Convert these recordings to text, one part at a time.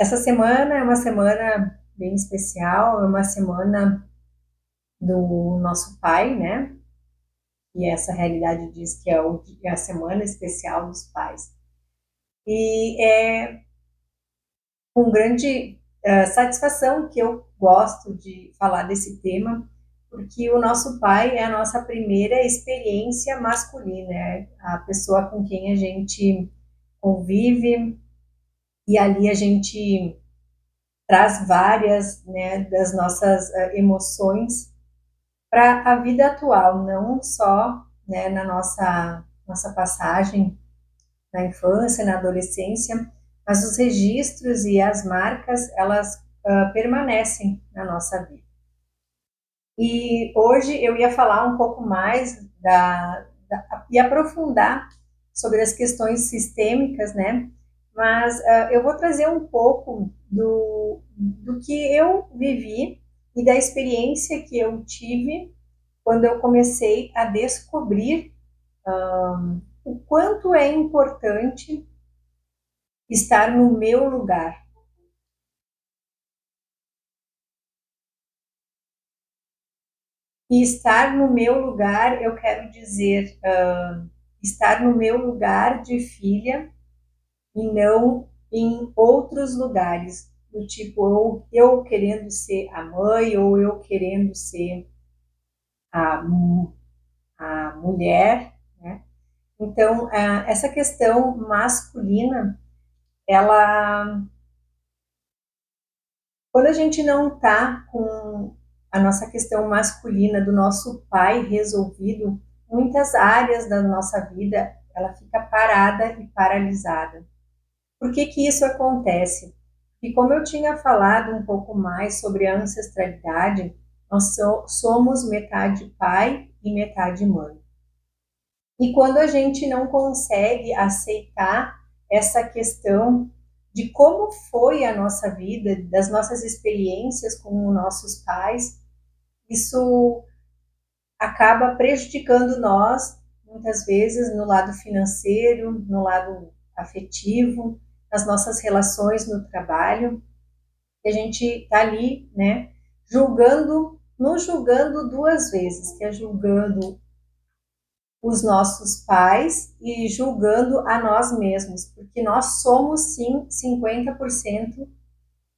Essa semana é uma semana bem especial, é uma semana do nosso pai, né? E essa realidade diz que é a semana especial dos pais. E é com grande satisfação que eu gosto de falar desse tema, porque o nosso pai é a nossa primeira experiência masculina, é a pessoa com quem a gente convive e ali a gente traz várias, né, das nossas emoções para a vida atual, não só, né, na nossa passagem na infância, na adolescência, mas os registros e as marcas, elas permanecem na nossa vida. E hoje eu ia falar um pouco mais e aprofundar sobre as questões sistêmicas, né? Mas eu vou trazer um pouco do que eu vivi e da experiência que eu tive quando eu comecei a descobrir o quanto é importante estar no meu lugar. E estar no meu lugar, eu quero dizer, estar no meu lugar de filha e não em outros lugares, do tipo eu querendo ser a mãe ou eu querendo ser a, a mulher, né? Então, essa questão masculina, ela, quando a gente não está com a nossa questão masculina do nosso pai resolvido, muitas áreas da nossa vida, ela fica parada e paralisada. Por que que isso acontece? E como eu tinha falado um pouco mais sobre a ancestralidade, nós somos metade pai e metade mãe. E quando a gente não consegue aceitar essa questão de como foi a nossa vida, das nossas experiências com os nossos pais, isso acaba prejudicando nós, muitas vezes, no lado financeiro, no lado afetivo, nas nossas relações no trabalho. E a gente está ali, né, nos julgando duas vezes, que é julgando os nossos pais e julgando a nós mesmos, porque nós somos sim 50%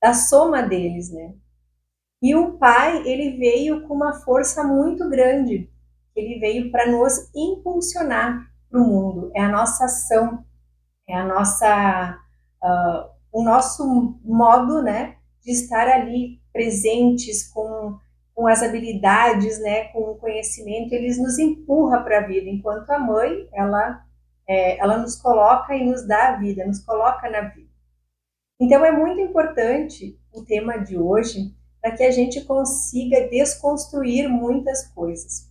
da soma deles, né? E o pai, ele veio com uma força muito grande. Ele veio para nos impulsionar para o mundo. É a nossa ação, é a nossa, o nosso modo, né, de estar ali presentes com as habilidades, né, com o conhecimento. Eles nos empurra para a vida, enquanto a mãe, ela nos coloca e nos dá a vida, nos coloca na vida. Então é muito importante o tema de hoje para que a gente consiga desconstruir muitas coisas.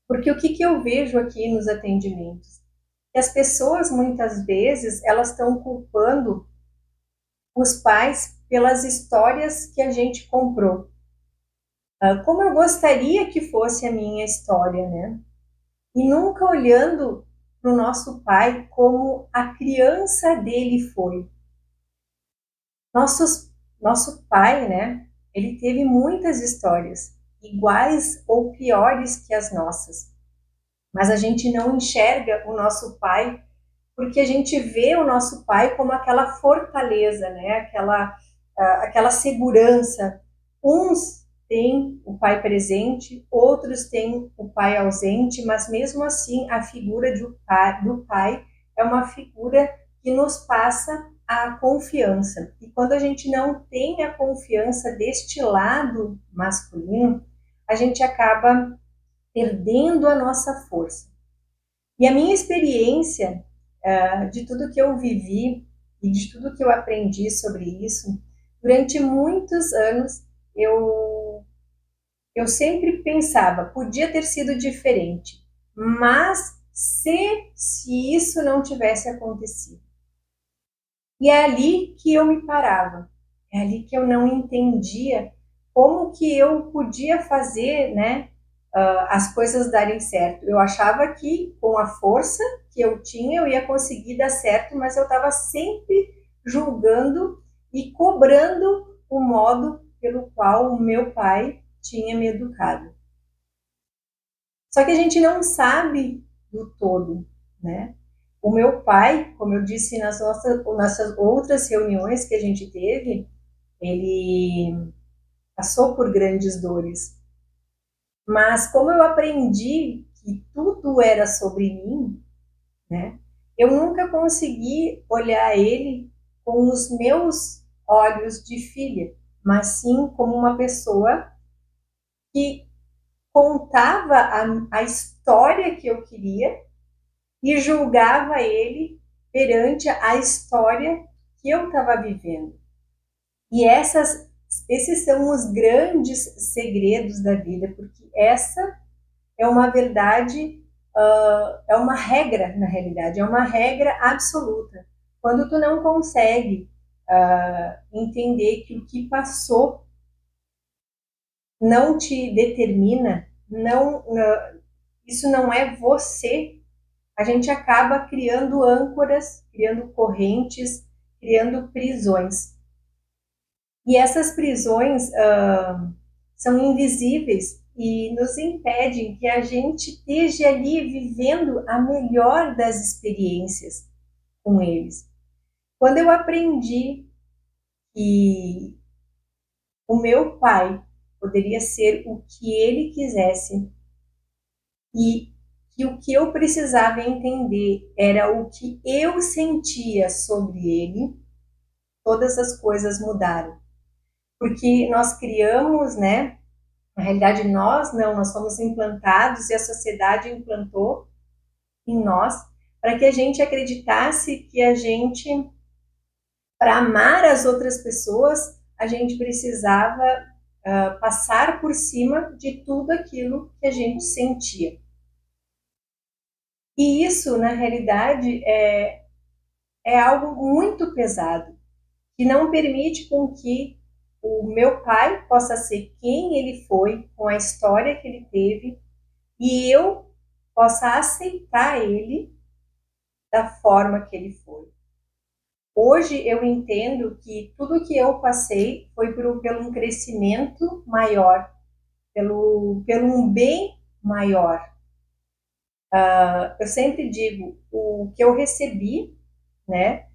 Porque o que, que eu vejo aqui nos atendimentos? Que as pessoas, muitas vezes, elas estão culpando os pais pelas histórias que a gente comprou. Como eu gostaria que fosse a minha história, né? E nunca olhando para o nosso pai como a criança dele foi. Nosso pai, né? Ele teve muitas histórias, iguais ou piores que as nossas. Mas a gente não enxerga o nosso pai porque a gente vê o nosso pai como aquela fortaleza, né? Aquela segurança. Uns têm o pai presente, outros têm o pai ausente, mas mesmo assim a figura do pai é uma figura que nos passa a confiança. E quando a gente não tem a confiança deste lado masculino, a gente acaba perdendo a nossa força. E a minha experiência de tudo que eu vivi e de tudo que eu aprendi sobre isso, durante muitos anos eu sempre pensava, podia ter sido diferente, mas se isso não tivesse acontecido. E é ali que eu me parava, é ali que eu não entendia como que eu podia fazer, né, as coisas darem certo. Eu achava que com a força que eu tinha eu ia conseguir dar certo, mas eu estava sempre julgando e cobrando o modo pelo qual o meu pai tinha me educado. Só que a gente não sabe do todo, né? O meu pai, como eu disse nossas outras reuniões que a gente teve, ele passou por grandes dores. Mas como eu aprendi que tudo era sobre mim, né? Eu nunca consegui olhar ele com os meus olhos de filha, mas sim como uma pessoa que contava a história que eu queria e julgava ele perante a história que eu estava vivendo. E esses são os grandes segredos da vida, porque essa é uma verdade, é uma regra, na realidade, é uma regra absoluta. Quando tu não consegue entender que o que passou não te determina, isso não é você, a gente acaba criando âncoras, criando correntes, criando prisões. E essas prisões são invisíveis e nos impedem que a gente esteja ali vivendo a melhor das experiências com eles. Quando eu aprendi que o meu pai poderia ser o que ele quisesse e que o que eu precisava entender era o que eu sentia sobre ele, todas as coisas mudaram. Porque nós criamos, né? Na realidade, nós fomos implantados e a sociedade implantou em nós para que a gente acreditasse que para amar as outras pessoas, a gente precisava passar por cima de tudo aquilo que a gente sentia. E isso, na realidade, é algo muito pesado, que não permite com que o meu pai possa ser quem ele foi, com a história que ele teve, e eu possa aceitar ele da forma que ele foi. Hoje eu entendo que tudo que eu passei foi pelo um crescimento maior, pelo um bem maior. Eu sempre digo, o que eu recebi, né,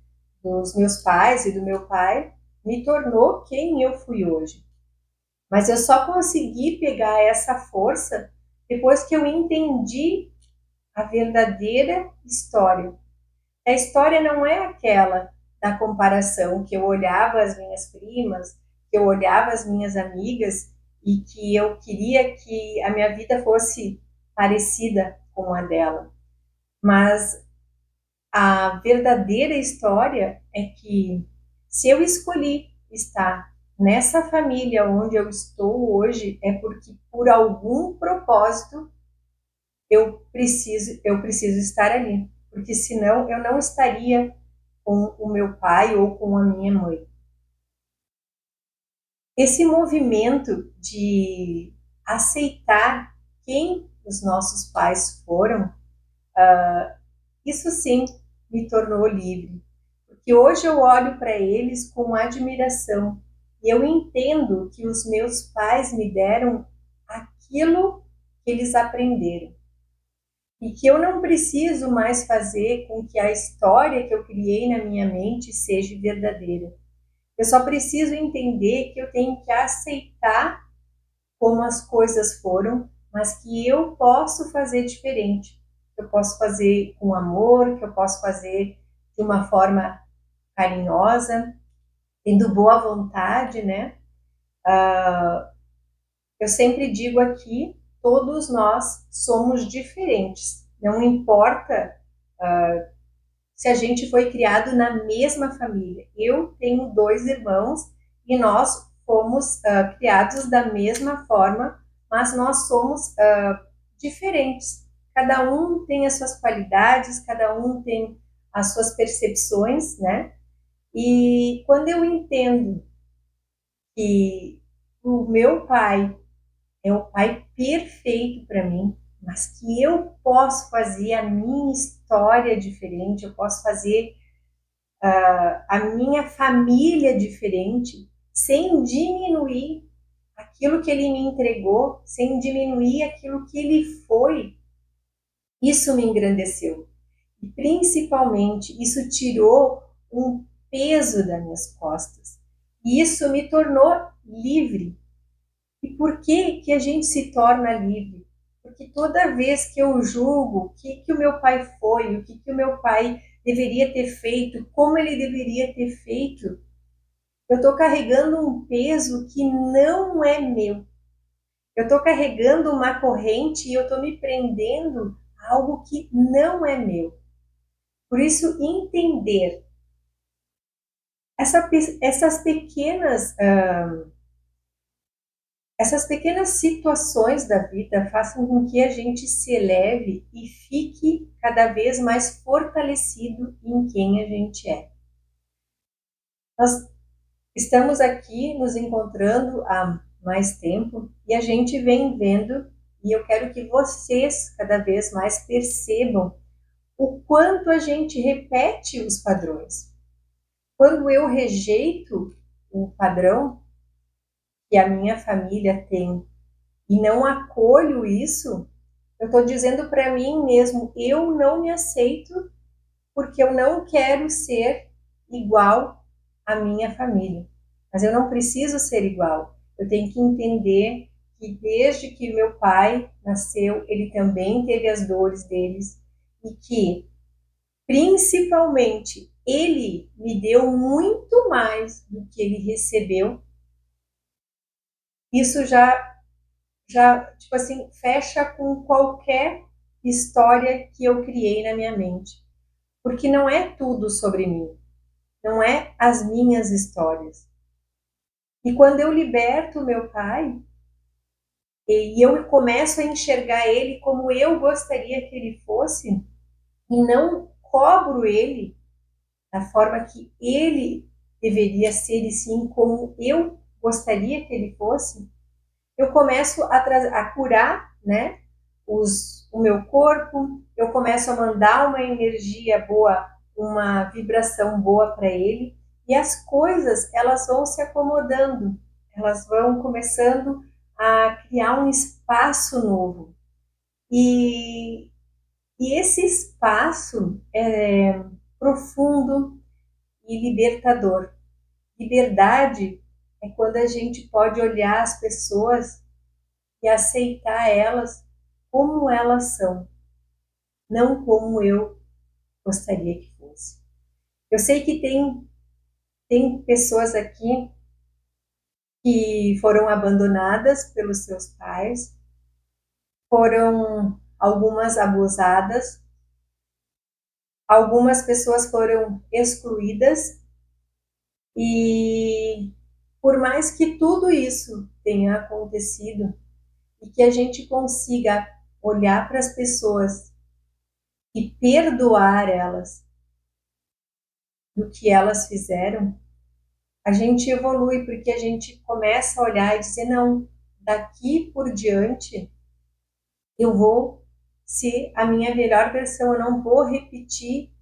dos meus pais e do meu pai, me tornou quem eu fui hoje. Mas eu só consegui pegar essa força depois que eu entendi a verdadeira história. A história não é aquela da comparação, que eu olhava as minhas primas, que eu olhava as minhas amigas e que eu queria que a minha vida fosse parecida com a dela. Mas a verdadeira história é que se eu escolhi estar nessa família onde eu estou hoje, é porque por algum propósito eu preciso estar ali, porque senão eu não estaria com o meu pai ou com a minha mãe. Esse movimento de aceitar quem os nossos pais foram, isso sim me tornou livre, porque hoje eu olho para eles com admiração e eu entendo que os meus pais me deram aquilo que eles aprenderam e que eu não preciso mais fazer com que a história que eu criei na minha mente seja verdadeira. Eu só preciso entender que eu tenho que aceitar como as coisas foram, mas que eu posso fazer diferente. Eu posso fazer com amor, que eu posso fazer de uma forma carinhosa, tendo boa vontade, né? Eu sempre digo aqui, todos nós somos diferentes. Não importa se a gente foi criado na mesma família. Eu tenho 2 irmãos e nós fomos criados da mesma forma, mas nós somos diferentes. Cada um tem as suas qualidades, cada um tem as suas percepções, né? E quando eu entendo que o meu pai é o pai perfeito para mim, mas que eu posso fazer a minha história diferente, eu posso fazer a minha família diferente, sem diminuir aquilo que ele me entregou, sem diminuir aquilo que ele foi. Isso me engrandeceu. E principalmente, isso tirou um peso das minhas costas. E isso me tornou livre. E por que que a gente se torna livre? Porque toda vez que eu julgo o que o meu pai foi, o que o meu pai deveria ter feito, como ele deveria ter feito, eu estou carregando um peso que não é meu. Eu estou carregando uma corrente e eu estou me prendendo a algo que não é meu. Por isso, entender essas pequenas essas pequenas situações da vida façam com que a gente se eleve e fique cada vez mais fortalecido em quem a gente é. Nós estamos aqui nos encontrando há mais tempo e a gente vem vendo, e eu quero que vocês cada vez mais percebam o quanto a gente repete os padrões. Quando eu rejeito o padrão que a minha família tem e não acolho isso, eu estou dizendo para mim mesmo, eu não me aceito porque eu não quero ser igual à minha família. Mas eu não preciso ser igual. Eu tenho que entender que desde que meu pai nasceu, ele também teve as dores deles e que, principalmente, ele me deu muito mais do que ele recebeu. Isso já tipo assim, fecha com qualquer história que eu criei na minha mente. Porque não é tudo sobre mim, não é as minhas histórias. E quando eu liberto meu pai, e eu começo a enxergar ele como eu gostaria que ele fosse, e não cobro ele da forma que ele deveria ser, e sim como eu gostaria que ele fosse, eu começo a curar, né, o meu corpo, eu começo a mandar uma energia boa, uma vibração boa para ele, e as coisas, elas vão se acomodando, elas vão começando a criar um espaço novo. E, e esse espaço é profundo e libertador. Liberdade é quando a gente pode olhar as pessoas e aceitar elas como elas são, não como eu gostaria que fosse. Eu sei que tem pessoas aqui que foram abandonadas pelos seus pais, foram algumas abusadas, algumas pessoas foram excluídas e por mais que tudo isso tenha acontecido e que a gente consiga olhar para as pessoas e perdoar elas do que elas fizeram, a gente evolui porque a gente começa a olhar e dizer, não, daqui por diante eu vou ser a minha melhor versão, eu não vou repetir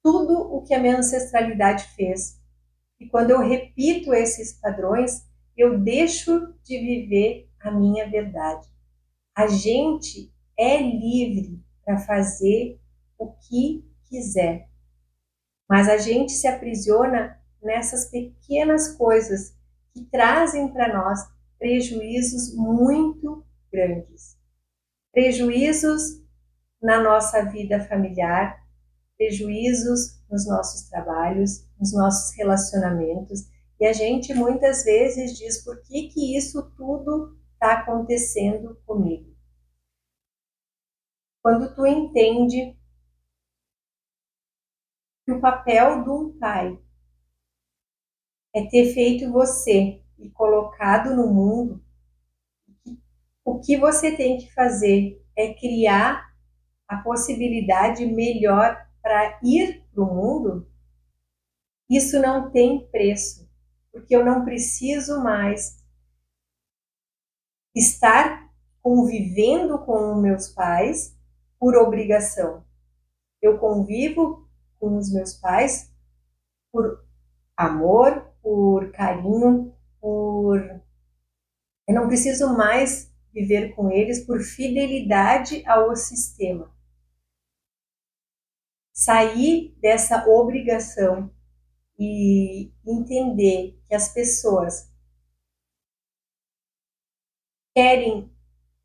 tudo o que a minha ancestralidade fez. E quando eu repito esses padrões, eu deixo de viver a minha verdade. A gente é livre para fazer o que quiser, mas a gente se aprisiona nessas pequenas coisas que trazem para nós prejuízos muito grandes. Prejuízos na nossa vida familiar, prejuízos nos nossos trabalhos, nos nossos relacionamentos. E a gente muitas vezes diz, por que que isso tudo está acontecendo comigo? Quando tu entende que o papel de um pai é ter feito você e colocado no mundo, o que você tem que fazer é criar a possibilidade melhor para ir para o mundo, isso não tem preço, porque eu não preciso mais estar convivendo com meus pais por obrigação. Eu convivo com os meus pais por amor, por carinho, por... Eu não preciso mais viver com eles por fidelidade ao sistema. Sair dessa obrigação e entender que as pessoas querem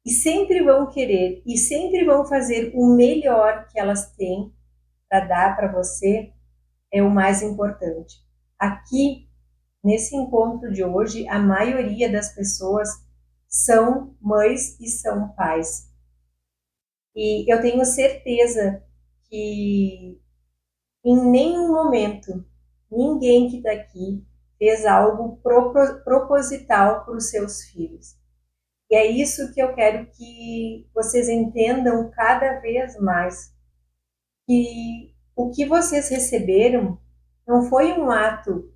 e sempre vão querer e sempre vão fazer o melhor que elas têm para dar para você é o mais importante. Aqui, nesse encontro de hoje, a maioria das pessoas são mães e são pais. E eu tenho certeza que em nenhum momento ninguém que está aqui fez algo proposital para os seus filhos. E é isso que eu quero que vocês entendam cada vez mais. Que o que vocês receberam não foi um ato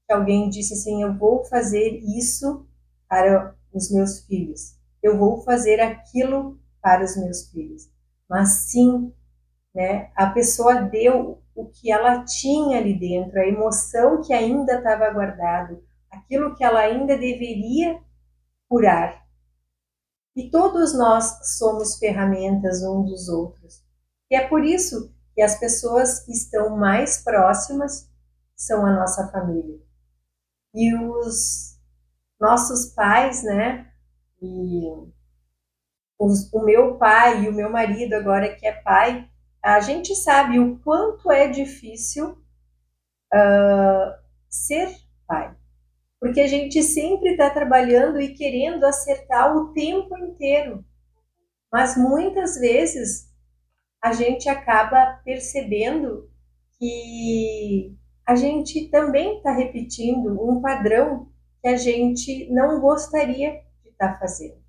que alguém disse assim, eu vou fazer isso para os meus filhos. Eu vou fazer aquilo para os meus filhos. Mas sim, né, a pessoa deu o que ela tinha ali dentro, a emoção que ainda estava guardada, aquilo que ela ainda deveria curar. E todos nós somos ferramentas uns dos outros. E é por isso que as pessoas que estão mais próximas são a nossa família. E os nossos pais, né? E o meu pai e o meu marido, agora que é pai, a gente sabe o quanto é difícil ser pai. Porque a gente sempre está trabalhando e querendo acertar o tempo inteiro. Mas muitas vezes a gente acaba percebendo que a gente também está repetindo um padrão que a gente não gostaria de estar fazendo.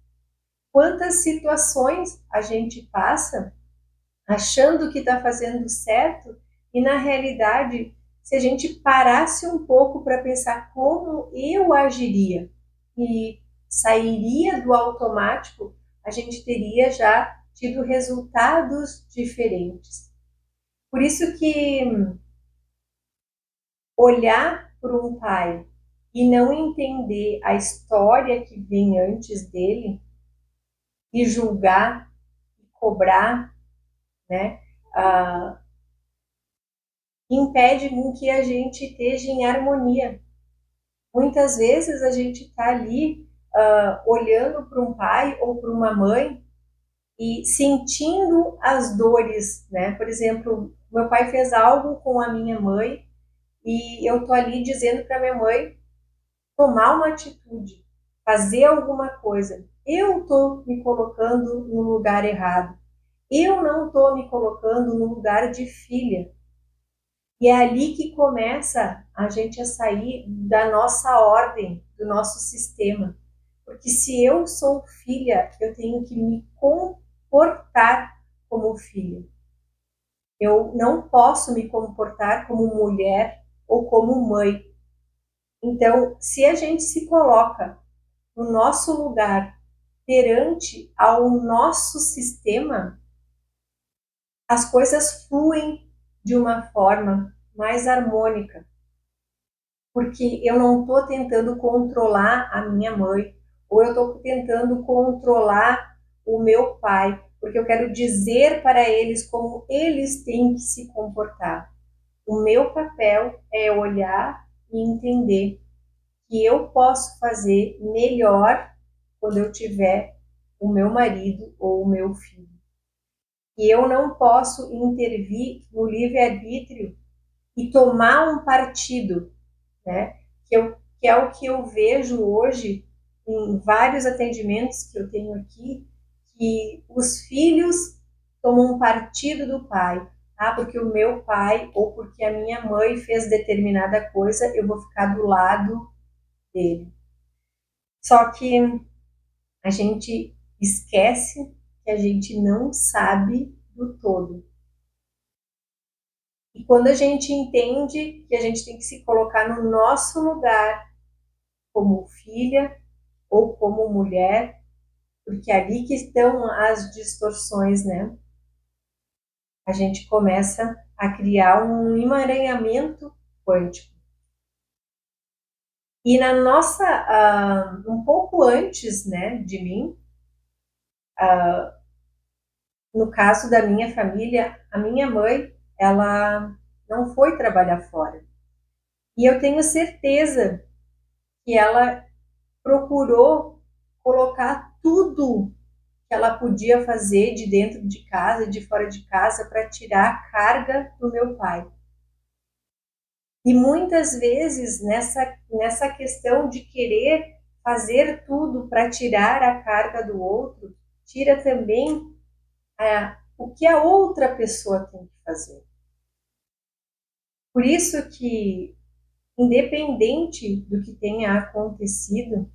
Quantas situações a gente passa achando que está fazendo certo e na realidade, se a gente parasse um pouco para pensar como eu agiria e sairia do automático, a gente teria já tido resultados diferentes. Por isso que olhar para um pai e não entender a história que vem antes dele e julgar, e cobrar, né, impede com que a gente esteja em harmonia. Muitas vezes a gente está ali olhando para um pai ou para uma mãe e sentindo as dores, né? Por exemplo, meu pai fez algo com a minha mãe e eu tô ali dizendo para minha mãe tomar uma atitude, fazer alguma coisa. Eu tô me colocando no lugar errado. Eu não tô me colocando no lugar de filha. E é ali que começa a gente a sair da nossa ordem, do nosso sistema. Porque se eu sou filha, eu tenho que me comportar como filha. Eu não posso me comportar como mulher ou como mãe. Então, se a gente se coloca no nosso lugar perante ao nosso sistema, as coisas fluem de uma forma mais harmônica. Porque eu não estou tentando controlar a minha mãe, ou eu estou tentando controlar o meu pai, porque eu quero dizer para eles como eles têm que se comportar. O meu papel é olhar e entender que eu posso fazer melhor quando eu tiver o meu marido ou o meu filho. E eu não posso intervir no livre-arbítrio e tomar um partido, né? Que é o que eu vejo hoje em vários atendimentos que eu tenho aqui, que os filhos tomam um partido do pai. Ah, porque o meu pai ou porque a minha mãe fez determinada coisa, eu vou ficar do lado dele. Só que a gente esquece que a gente não sabe do todo. E quando a gente entende que a gente tem que se colocar no nosso lugar como filha ou como mulher, porque é ali que estão as distorções, né? A gente começa a criar um emaranhamento quântico. E na nossa, um pouco antes, né, de mim, no caso da minha família, a minha mãe, ela não foi trabalhar fora. E eu tenho certeza que ela procurou colocar tudo que ela podia fazer de dentro de casa e de fora de casa para tirar a carga do meu pai. E muitas vezes nessa questão de querer fazer tudo para tirar a carga do outro, tira também o que a outra pessoa tem que fazer. Por isso que, independente do que tenha acontecido,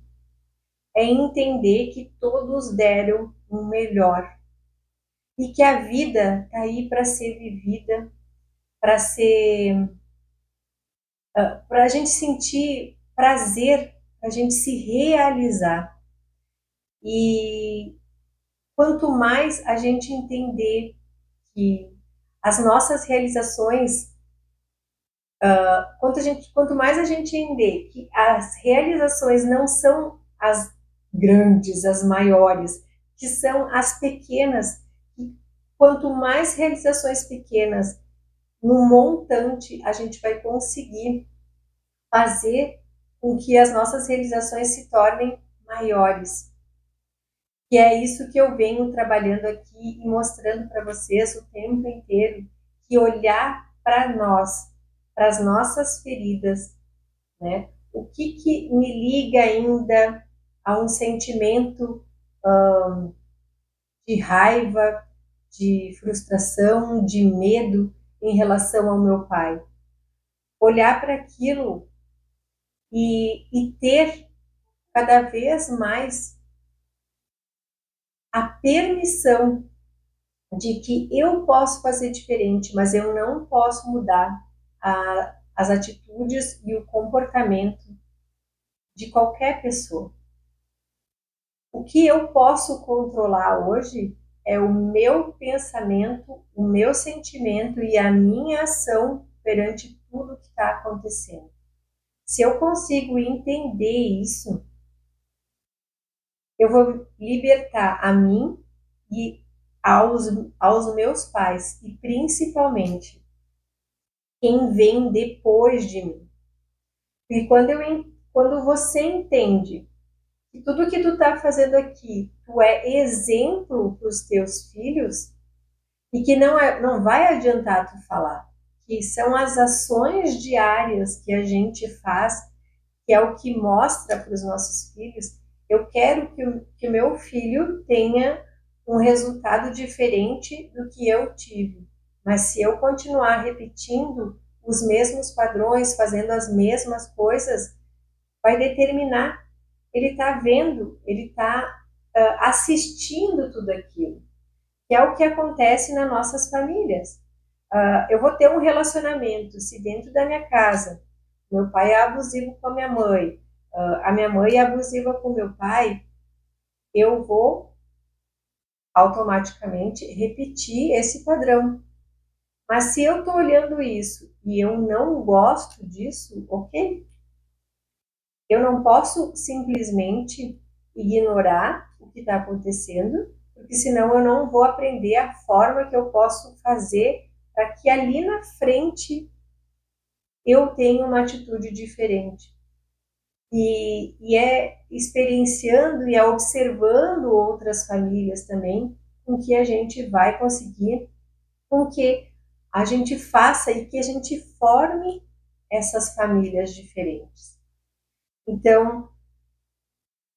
é entender que todos deram o melhor e que a vida está aí para ser vivida, para a gente sentir prazer, para a gente se realizar. E quanto mais a gente entender que as nossas realizações, quanto mais a gente entender que as realizações não são as grandes, as maiores, que são as pequenas, e quanto mais realizações pequenas no montante a gente vai conseguir fazer com que as nossas realizações se tornem maiores. E é isso que eu venho trabalhando aqui e mostrando para vocês o tempo inteiro, que olhar para nós, para as nossas feridas, né? O que me liga ainda a um sentimento de raiva, de frustração, de medo em relação ao meu pai. Olhar para aquilo e ter cada vez mais a permissão de que eu posso fazer diferente, mas eu não posso mudar as atitudes e o comportamento de qualquer pessoa. O que eu posso controlar hoje é o meu pensamento, o meu sentimento e a minha ação perante tudo que está acontecendo. Se eu consigo entender isso, eu vou libertar a mim e aos meus pais, e principalmente quem vem depois de mim. E quando você entende que tudo que tu está fazendo aqui, tu é exemplo para os teus filhos, e que não vai adiantar tu falar, que são as ações diárias que a gente faz, que é o que mostra para os nossos filhos. Eu quero que o meu filho tenha um resultado diferente do que eu tive. Mas se eu continuar repetindo os mesmos padrões, fazendo as mesmas coisas, vai determinar. Ele está vendo, ele está assistindo tudo aquilo, que é o que acontece nas nossas famílias. Eu vou ter um relacionamento, se dentro da minha casa meu pai é abusivo com a minha mãe, a minha mãe é abusiva com o meu pai, eu vou automaticamente repetir esse padrão. Mas se eu estou olhando isso e eu não gosto disso, ok? Eu não posso simplesmente ignorar o que está acontecendo, porque senão eu não vou aprender a forma que eu posso fazer para que ali na frente eu tenha uma atitude diferente. E é experienciando e é observando outras famílias também com que a gente vai conseguir, com que a gente faça e que a gente forme essas famílias diferentes. Então,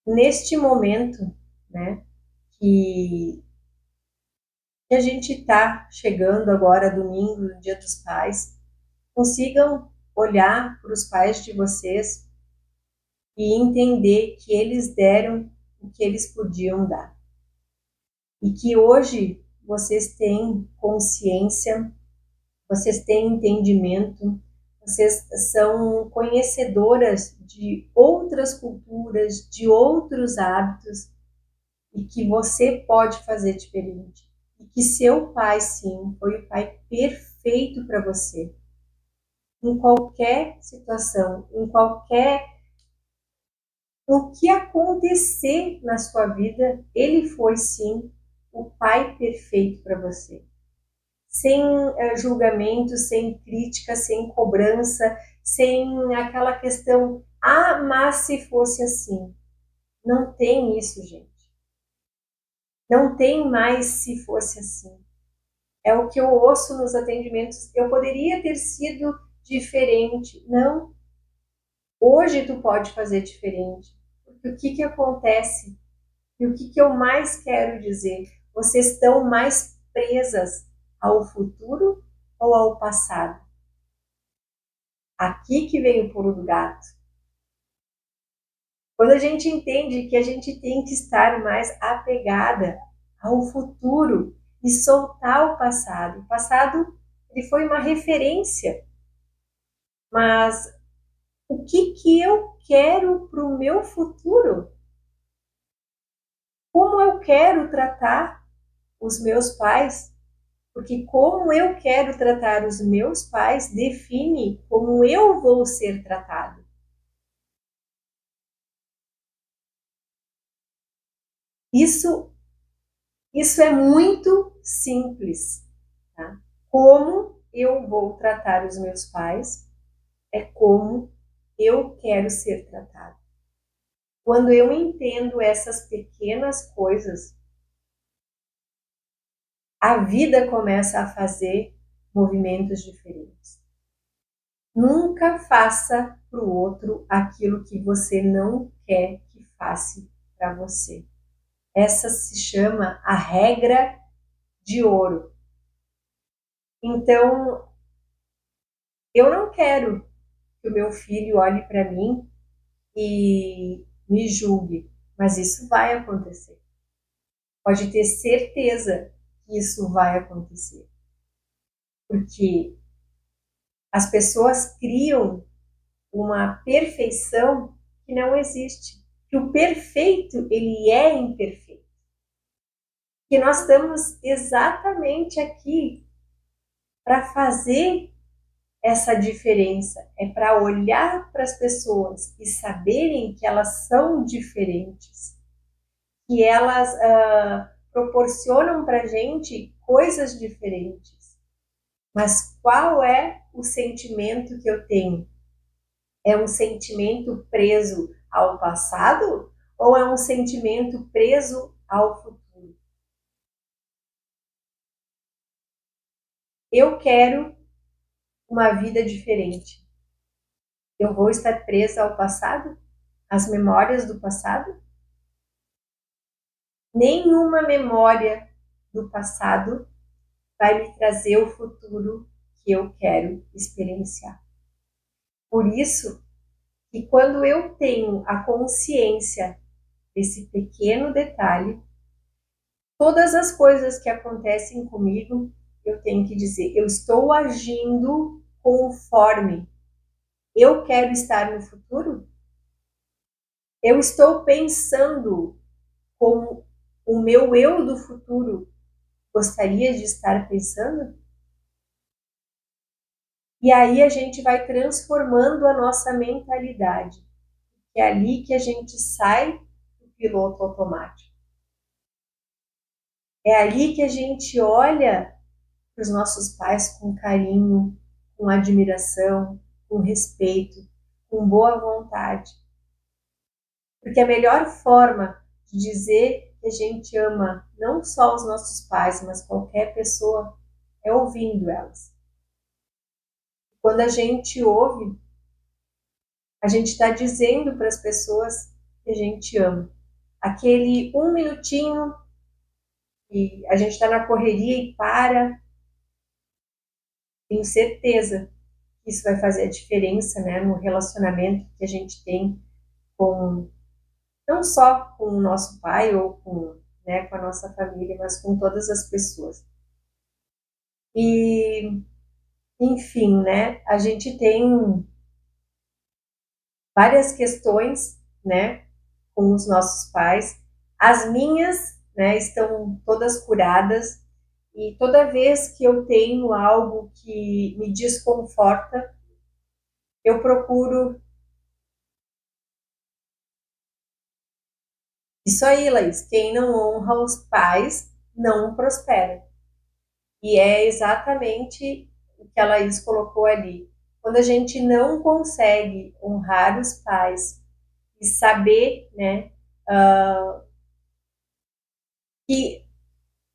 neste momento, né, que a gente está chegando agora, domingo, no Dia dos Pais, consigam olhar para os pais de vocês e entender que eles deram o que eles podiam dar. E que hoje vocês têm consciência, vocês têm entendimento, vocês são conhecedoras de outras culturas, de outros hábitos, e que você pode fazer diferente. E que seu pai, sim, foi o pai perfeito para você. em qualquer situação, o que acontecer na sua vida, ele foi sim o pai perfeito para você. Sem julgamento, sem crítica, sem cobrança, sem aquela questão, mas se fosse assim. Não tem isso, gente. Não tem mais se fosse assim. É o que eu ouço nos atendimentos. Eu poderia ter sido diferente. Não. Hoje tu pode fazer diferente. Porque o que acontece? E o que eu mais quero dizer? Vocês estão mais presas ao futuro ou ao passado? Aqui que vem o pulo do gato. Quando a gente entende que a gente tem que estar mais apegada ao futuro e soltar o passado. O passado ele foi uma referência, mas o que eu quero para o meu futuro? Como eu quero tratar os meus pais? Porque como eu quero tratar os meus pais define como eu vou ser tratado. Isso é muito simples. Tá? Como eu vou tratar os meus pais é como eu quero ser tratado. Quando eu entendo essas pequenas coisas, a vida começa a fazer movimentos diferentes. Nunca faça para o outro aquilo que você não quer que faça para você. Essa se chama a regra de ouro. Então, eu não quero que o meu filho olhe para mim e me julgue, mas isso vai acontecer. Pode ter certeza que isso vai acontecer. Porque as pessoas criam uma perfeição que não existe. Que o perfeito, ele é imperfeito. Que nós estamos exatamente aqui para fazer essa diferença. É para olhar para as pessoas e saberem que elas são diferentes. Que elas proporcionam para a gente coisas diferentes. Mas qual é o sentimento que eu tenho? É um sentimento preso ao passado ou é um sentimento preso ao futuro? Eu quero uma vida diferente. Eu vou estar presa ao passado? Às memórias do passado? Nenhuma memória do passado vai me trazer o futuro que eu quero experienciar. Por isso, que quando eu tenho a consciência desse pequeno detalhe, todas as coisas que acontecem comigo, eu tenho que dizer, eu estou agindo conforme eu quero estar no futuro? Eu estou pensando como o meu eu do futuro gostaria de estar pensando? E aí a gente vai transformando a nossa mentalidade. É ali que a gente sai do piloto automático. É ali que a gente olha para os nossos pais com carinho, com admiração, com respeito, com boa vontade. Porque a melhor forma de dizer que a gente ama não só os nossos pais, mas qualquer pessoa, é ouvindo elas. Quando a gente ouve, a gente está dizendo para as pessoas que a gente ama. Aquele um minutinho e a gente está na correria e para, tenho certeza que isso vai fazer a diferença, né, no relacionamento que a gente tem com, não só com o nosso pai ou com, né, com a nossa família, mas com todas as pessoas. E, enfim, né, a gente tem várias questões, né, com os nossos pais. As minhas, né, estão todas curadas e toda vez que eu tenho algo que me desconforta, Eu procuro. Isso aí, Laís. Quem não honra os pais não prospera. E é exatamente o que a Laís colocou ali. Quando a gente não consegue honrar os pais e saber, né, que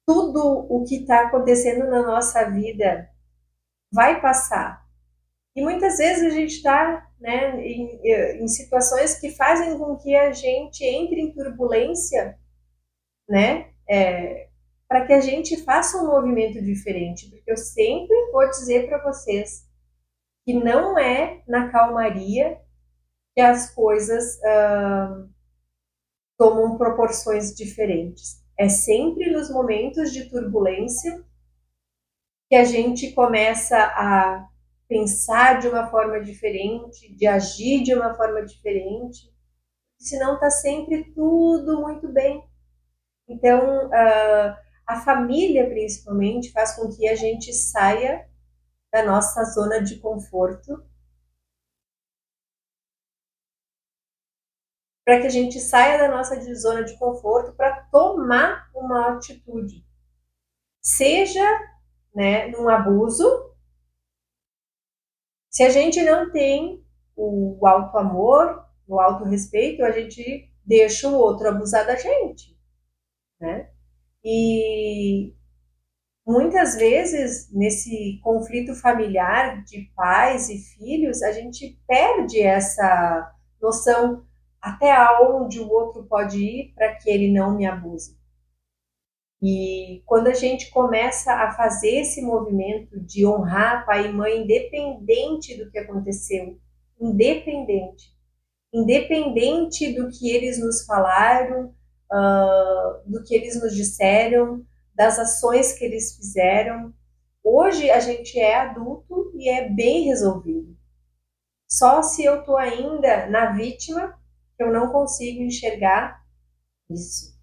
tudo o que está acontecendo na nossa vida vai passar. E muitas vezes a gente está, né, em situações que fazem com que a gente entre em turbulência, né, para que a gente faça um movimento diferente. Porque eu sempre vou dizer para vocês que não é na calmaria que as coisas tomam proporções diferentes. É sempre nos momentos de turbulência que a gente começa a pensar de uma forma diferente, de agir de uma forma diferente, senão está sempre tudo muito bem. Então, a família, principalmente, faz com que a gente saia da nossa zona de conforto, para que a gente saia da nossa zona de conforto para tomar uma atitude, seja, né, num abuso. Se a gente não tem o alto amor, o alto respeito, a gente deixa o outro abusar da gente, né? E muitas vezes nesse conflito familiar de pais e filhos, a gente perde essa noção até onde o outro pode ir para que ele não me abuse. E quando a gente começa a fazer esse movimento de honrar pai e mãe, independente do que aconteceu, independente, independente do que eles nos falaram, do que eles nos disseram, das ações que eles fizeram, hoje a gente é adulto e é bem resolvido. Só se eu estou ainda na vítima, eu não consigo enxergar isso.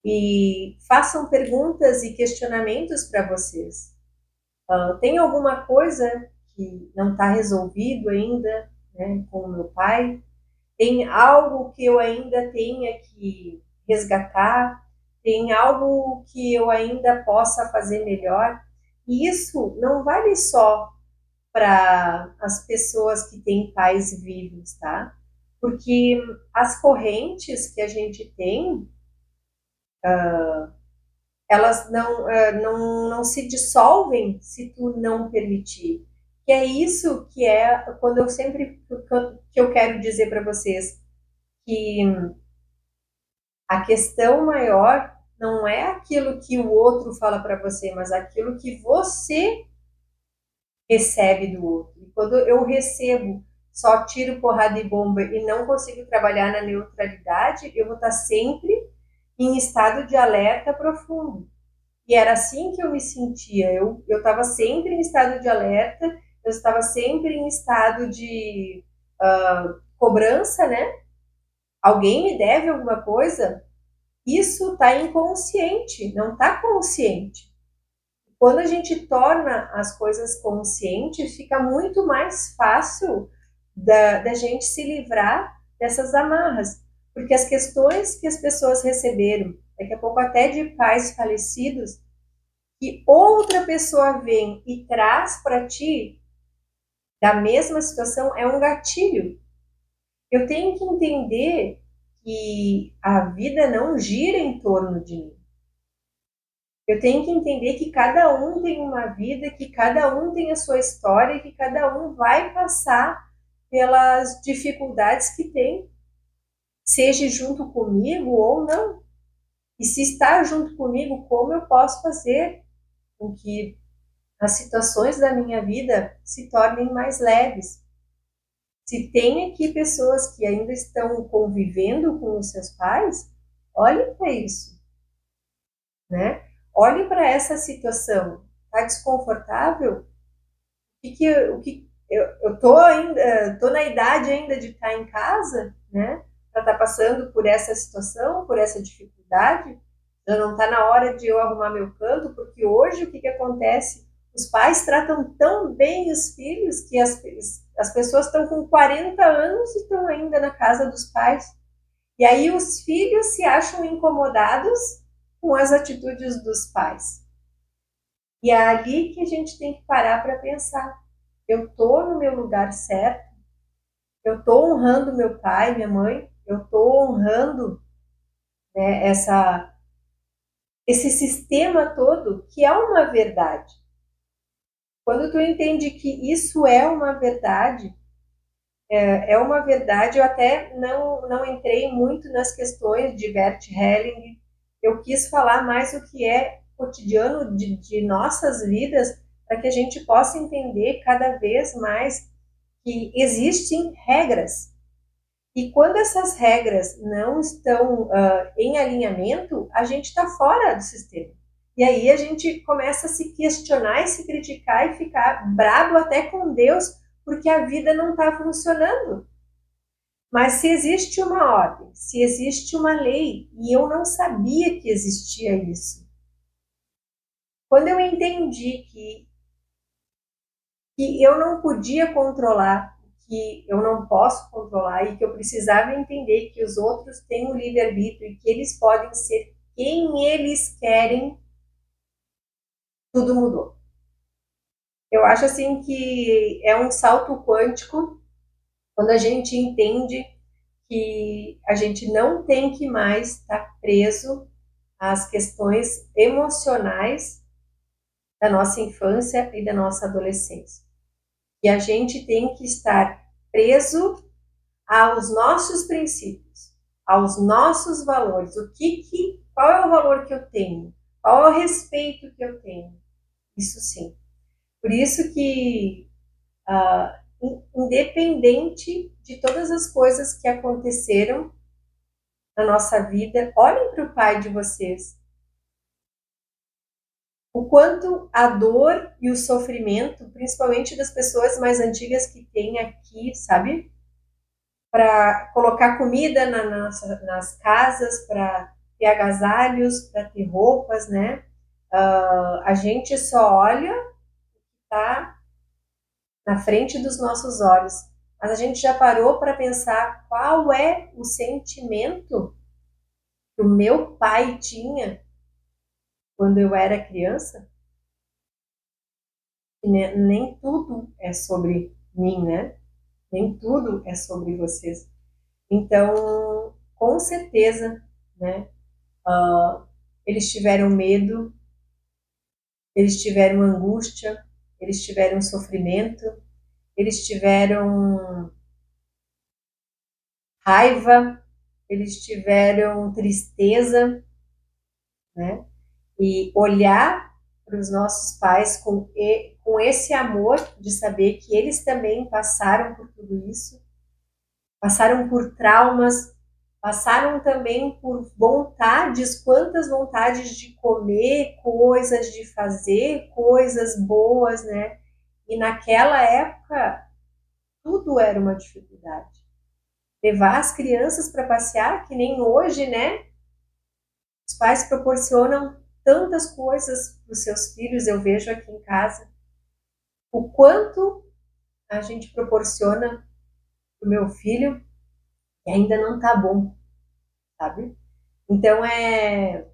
E façam perguntas e questionamentos para vocês. Tem alguma coisa que não está resolvido ainda, né, com o meu pai? Tem algo que eu ainda tenha que resgatar? Tem algo que eu ainda possa fazer melhor? E isso não vale só para as pessoas que têm pais vivos, tá? Porque as correntes que a gente tem, elas não se dissolvem se tu não permitir. Que é isso que é quando eu sempre que eu quero dizer para vocês que a questão maior não é aquilo que o outro fala para você, mas aquilo que você recebe do outro. E quando eu recebo só tiro, porrada e bomba e não consigo trabalhar na neutralidade, eu vou estar sempre em estado de alerta profundo. E era assim que eu me sentia. Eu estava sempre em estado de alerta, eu estava sempre em estado de cobrança, né? Alguém me deve alguma coisa? Isso está inconsciente, não está consciente. Quando a gente torna as coisas conscientes, fica muito mais fácil da gente se livrar dessas amarras. Porque as questões que as pessoas receberam, daqui a pouco até de pais falecidos, que outra pessoa vem e traz para ti da mesma situação, é um gatilho. Eu tenho que entender que a vida não gira em torno de mim. Eu tenho que entender que cada um tem uma vida, que cada um tem a sua história e que cada um vai passar pelas dificuldades que tem, seja junto comigo ou não. E se está junto comigo, como eu posso fazer com que as situações da minha vida se tornem mais leves? Se tem aqui pessoas que ainda estão convivendo com os seus pais, olhem para isso, né? Olhe para essa situação. Está desconfortável? Eu tô ainda, tô na idade ainda de estar em casa, né? Para estar passando por essa situação, por essa dificuldade. Já não está na hora de eu arrumar meu canto, porque hoje o que acontece? Os pais tratam tão bem os filhos que As pessoas estão com 40 anos e estão ainda na casa dos pais. E aí os filhos se acham incomodados com as atitudes dos pais. E é ali que a gente tem que parar para pensar. Eu estou no meu lugar certo? Eu estou honrando meu pai, minha mãe? Eu estou honrando, né, esse sistema todo que é uma verdade. Quando tu entende que isso é uma verdade, eu até não entrei muito nas questões de Bert Helling, eu quis falar mais o que é cotidiano de nossas vidas, para que a gente possa entender cada vez mais que existem regras. E quando essas regras não estão em alinhamento, a gente está fora do sistema. E aí a gente começa a se questionar e se criticar e ficar bravo até com Deus, porque a vida não está funcionando. Mas se existe uma ordem, se existe uma lei, e eu não sabia que existia isso. Quando eu entendi que eu não podia controlar, que eu não posso controlar e que eu precisava entender que os outros têm um livre-arbítrio e que eles podem ser quem eles querem, tudo mudou. Eu acho assim que é um salto quântico quando a gente entende que a gente não tem que mais estar preso às questões emocionais da nossa infância e da nossa adolescência. E a gente tem que estar preso aos nossos princípios, aos nossos valores. Qual é o valor que eu tenho? Qual é o respeito que eu tenho? Isso sim. Por isso que, independente de todas as coisas que aconteceram na nossa vida, olhem para o pai de vocês. O quanto a dor e o sofrimento, principalmente das pessoas mais antigas que têm aqui, sabe? Para colocar comida nas casas, para ter agasalhos, para ter roupas, né? A gente só olha o que está na frente dos nossos olhos, mas a gente já parou para pensar qual é o sentimento que o meu pai tinha quando eu era criança? E nem tudo é sobre mim, né? Nem tudo é sobre vocês. Então, com certeza, né? Eles tiveram medo, eles tiveram angústia, eles tiveram sofrimento, eles tiveram raiva, eles tiveram tristeza, né? E olhar para os nossos pais com esse amor de saber que eles também passaram por tudo isso, passaram por traumas, passaram também por vontades, quantas vontades de comer coisas, de fazer coisas boas, né? E naquela época, tudo era uma dificuldade. Levar as crianças para passear, que nem hoje, né? Os pais proporcionam tantas coisas para os seus filhos, eu vejo aqui em casa. O quanto a gente proporciona para o meu filho e ainda não está bom, sabe? Então é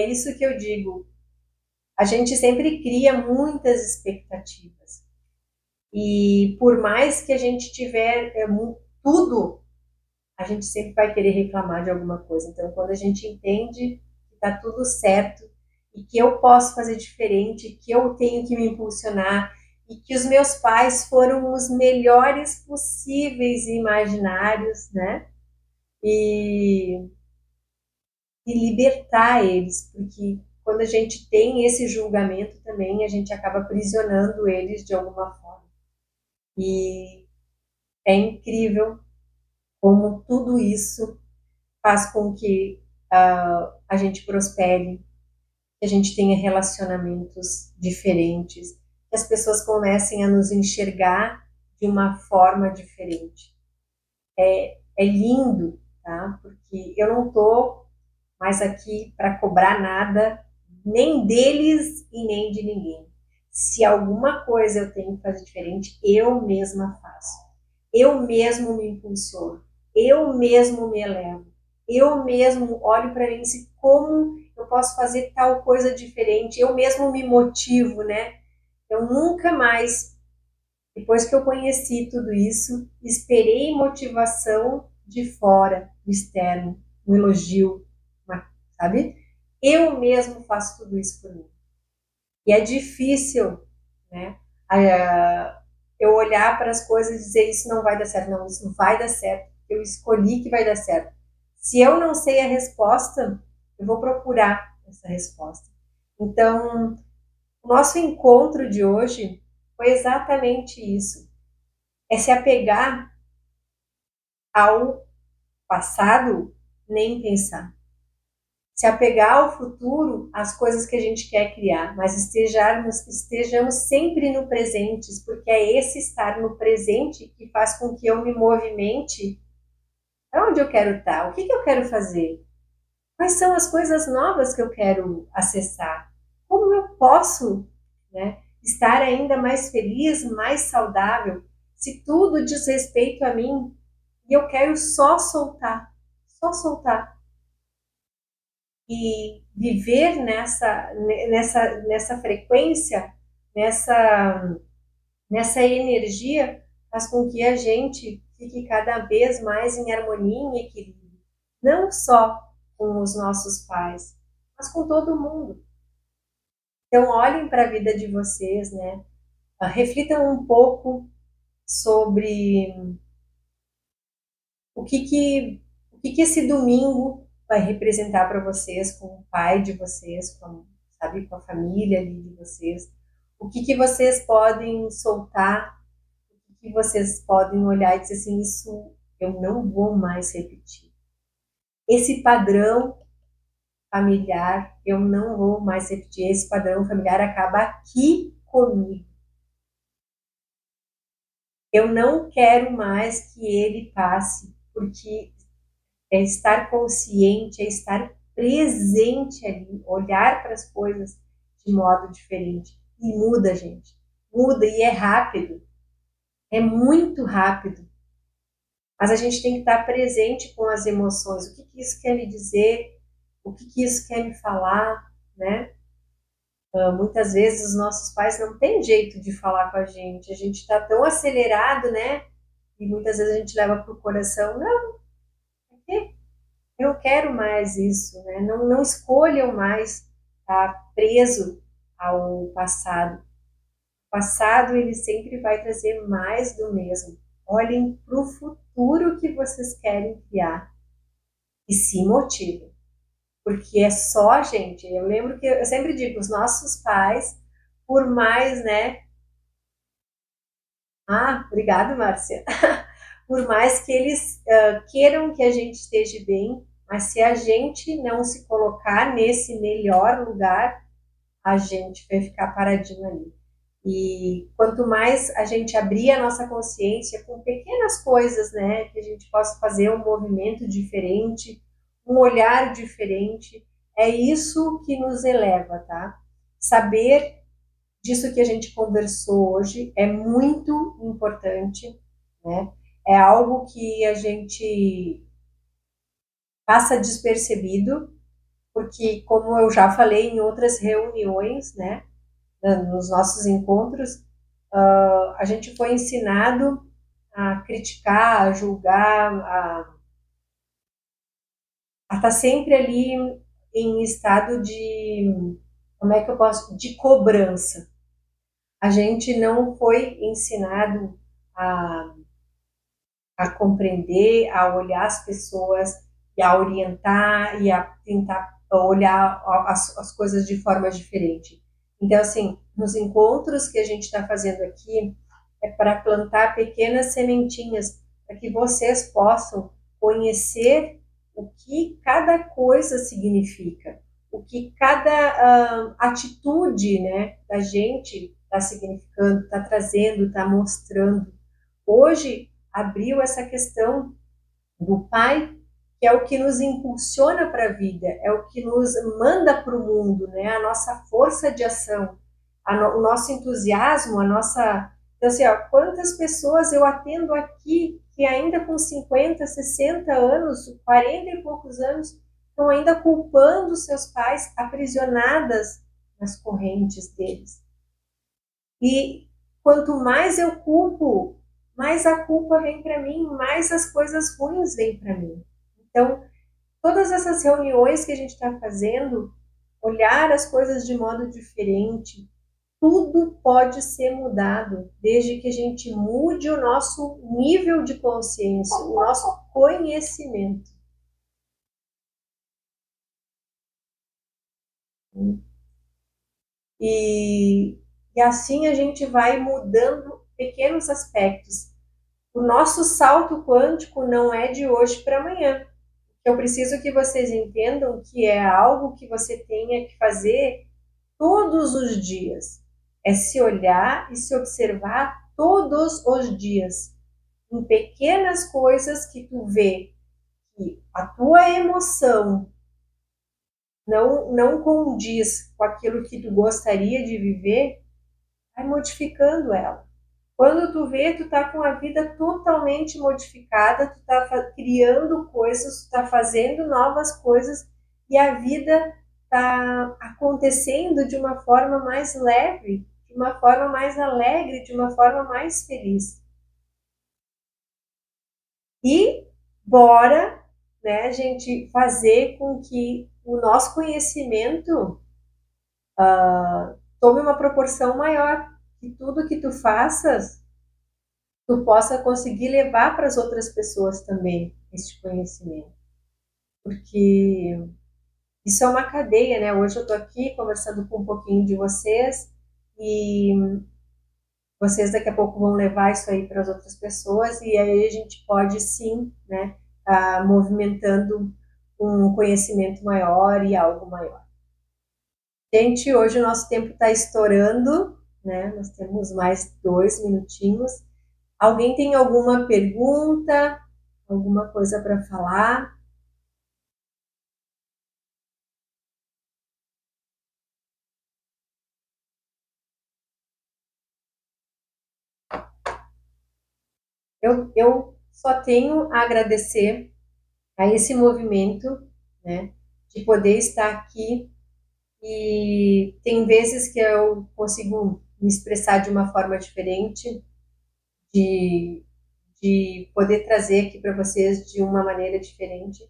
isso que eu digo. A gente sempre cria muitas expectativas. E por mais que a gente tiver tudo, a gente sempre vai querer reclamar de alguma coisa. Então, quando a gente entende que está tudo certo e que eu posso fazer diferente, que eu tenho que me impulsionar e que os meus pais foram os melhores possíveis e imaginários, né? E libertar eles, porque quando a gente tem esse julgamento também, a gente acaba aprisionando eles de alguma forma. E é incrível como tudo isso faz com que a gente prospere, que a gente tenha relacionamentos diferentes, que as pessoas comecem a nos enxergar de uma forma diferente. É lindo, tá? Porque eu não estou mais aqui para cobrar nada, nem deles e nem de ninguém. Se alguma coisa eu tenho que fazer diferente, eu mesma faço. Eu mesmo me impulsiono. Eu mesmo me elevo. Eu mesmo olho para mim e digo, como eu posso fazer tal coisa diferente? Eu mesmo me motivo, né? Eu nunca mais, depois que eu conheci tudo isso, esperei motivação de fora, do externo, um elogio, sabe? Eu mesmo faço tudo isso por mim. E é difícil, né? Eu olhar para as coisas e dizer isso não vai dar certo. Não, isso não vai dar certo. Eu escolhi que vai dar certo. Se eu não sei a resposta, eu vou procurar essa resposta. Então, o nosso encontro de hoje foi exatamente isso. É se apegar ao passado, nem pensar. Se apegar ao futuro, às coisas que a gente quer criar, mas estejamos sempre no presente, porque é esse estar no presente que faz com que eu me movimente para onde eu quero estar, o que eu quero fazer, quais são as coisas novas que eu quero acessar, como eu posso, né, estar ainda mais feliz, mais saudável, se tudo diz respeito a mim e eu quero só soltar. E viver nessa frequência, nessa energia, faz com que a gente fique cada vez mais em harmonia, em equilíbrio, não só com os nossos pais, mas com todo mundo. Então, olhem para a vida de vocês, né? Reflitam um pouco sobre o que esse domingo vai representar para vocês, com o pai de vocês, sabe, com a família ali de vocês. O que vocês podem soltar, o que vocês podem olhar e dizer assim, isso eu não vou mais repetir. Esse padrão familiar, eu não vou mais repetir. Esse padrão familiar acaba aqui comigo. Eu não quero mais que ele passe, porque é estar consciente, é estar presente ali, olhar para as coisas de modo diferente. E muda, gente. Muda e é rápido. É muito rápido. Mas a gente tem que estar presente com as emoções. O que isso quer me dizer? O que isso quer me falar, né? Muitas vezes os nossos pais não têm jeito de falar com a gente. A gente está tão acelerado, né? E muitas vezes a gente leva para o coração. Não, eu não quero mais isso, né? Não escolham mais estar preso ao passado. O passado, ele sempre vai trazer mais do mesmo. Olhem para o futuro que vocês querem criar e se motivem. Porque é só, gente, eu lembro que eu sempre digo, os nossos pais, por mais, né? Obrigado, Márcia. Por mais que eles queiram que a gente esteja bem, mas se a gente não se colocar nesse melhor lugar, a gente vai ficar paradinho ali. E quanto mais a gente abrir a nossa consciência com pequenas coisas, né, que a gente possa fazer um movimento diferente, um olhar diferente, é isso que nos eleva, tá? Saber disso que a gente conversou hoje é muito importante, né? É algo que a gente passa despercebido, porque, como eu já falei em outras reuniões, né, nos nossos encontros, a gente foi ensinado a criticar, a julgar, a estar sempre ali em estado de, como é que eu posso, de cobrança. A gente não foi ensinado a compreender, a olhar as pessoas e a orientar e a tentar olhar as coisas de forma diferente. Então, assim, nos encontros que a gente está fazendo aqui, é para plantar pequenas sementinhas, para que vocês possam conhecer o que cada coisa significa, o que cada atitude, né, da gente está significando, está trazendo, está mostrando. Hoje abriu essa questão do pai, que é o que nos impulsiona para a vida, é o que nos manda para o mundo, né? A nossa força de ação, o nosso entusiasmo, a nossa... Então, assim, ó, quantas pessoas eu atendo aqui que ainda com 50, 60 anos, 40 e poucos anos, estão ainda culpando seus pais, aprisionadas nas correntes deles. E quanto mais eu culpo, mais a culpa vem para mim, mais as coisas ruins vêm para mim. Então, todas essas reuniões que a gente está fazendo, olhar as coisas de modo diferente, tudo pode ser mudado, desde que a gente mude o nosso nível de consciência, o nosso conhecimento. E assim a gente vai mudando pequenos aspectos. O nosso salto quântico não é de hoje para amanhã. Eu preciso que vocês entendam que é algo que você tenha que fazer todos os dias. É se olhar e se observar todos os dias. Em pequenas coisas que tu vê que a tua emoção não condiz com aquilo que tu gostaria de viver, vai modificando ela. Quando tu vê, tu tá com a vida totalmente modificada, tu tá criando coisas, tu tá fazendo novas coisas e a vida tá acontecendo de uma forma mais leve, de uma forma mais alegre, de uma forma mais feliz. E bora, né, a gente fazer com que o nosso conhecimento tome uma proporção maior, que tudo que tu faças tu possa conseguir levar para as outras pessoas também este conhecimento. Porque isso é uma cadeia, né? Hoje eu estou aqui conversando com um pouquinho de vocês e vocês daqui a pouco vão levar isso aí para as outras pessoas e aí a gente pode sim, né, movimentando um conhecimento maior e algo maior. Gente, hoje o nosso tempo está estourando, né? Nós temos mais 2 minutinhos. Alguém tem alguma pergunta, alguma coisa para falar? Eu só tenho a agradecer a esse movimento, né, de poder estar aqui e tem vezes que eu consigo me expressar de uma forma diferente, de poder trazer aqui para vocês de uma maneira diferente.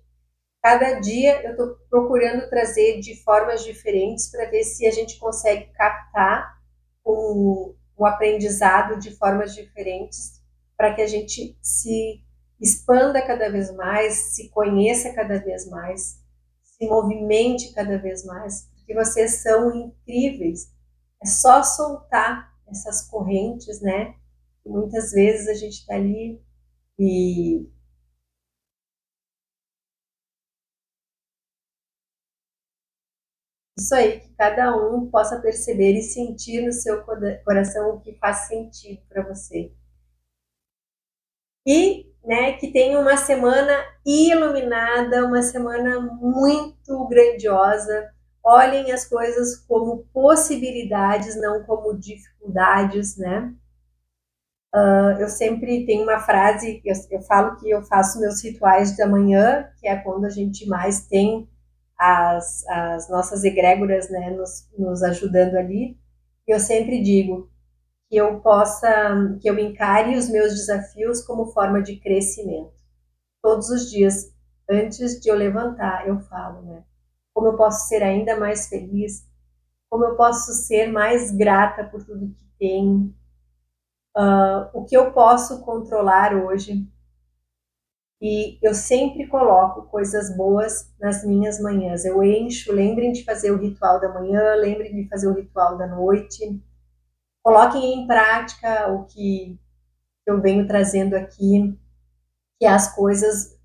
Cada dia eu estou procurando trazer de formas diferentes para ver se a gente consegue captar o aprendizado de formas diferentes para que a gente se expanda cada vez mais, se conheça cada vez mais, se movimente cada vez mais, porque vocês são incríveis. É só soltar essas correntes, né? E muitas vezes a gente está ali e isso aí, que cada um possa perceber e sentir no seu coração o que faz sentido para você. E, né, que tenha uma semana iluminada, uma semana muito grandiosa. Olhem as coisas como possibilidades, não como dificuldades, né? Eu sempre tenho uma frase, eu falo que eu faço meus rituais da manhã, que é quando a gente mais tem as nossas egrégoras, né, nos ajudando ali. E eu sempre digo que eu encare os meus desafios como forma de crescimento. Todos os dias, antes de eu levantar, eu falo, né, como eu posso ser ainda mais feliz, como eu posso ser mais grata por tudo que tenho, o que eu posso controlar hoje. E eu sempre coloco coisas boas nas minhas manhãs. Eu encho, lembrem de fazer o ritual da manhã, lembrem de fazer o ritual da noite. Coloquem em prática o que eu venho trazendo aqui, que as coisas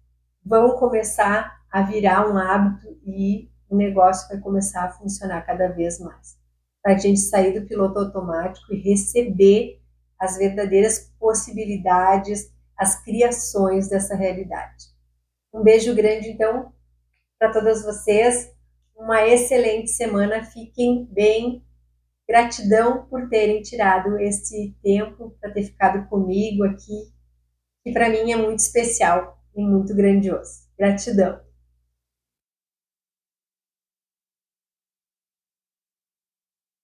vão começar a virar um hábito e o negócio vai começar a funcionar cada vez mais. Para a gente sair do piloto automático e receber as verdadeiras possibilidades, as criações dessa realidade. Um beijo grande, então, para todas vocês. Uma excelente semana. Fiquem bem Gratidão por terem tirado esse tempo para ter ficado comigo aqui, que para mim é muito especial e muito grandioso. Gratidão.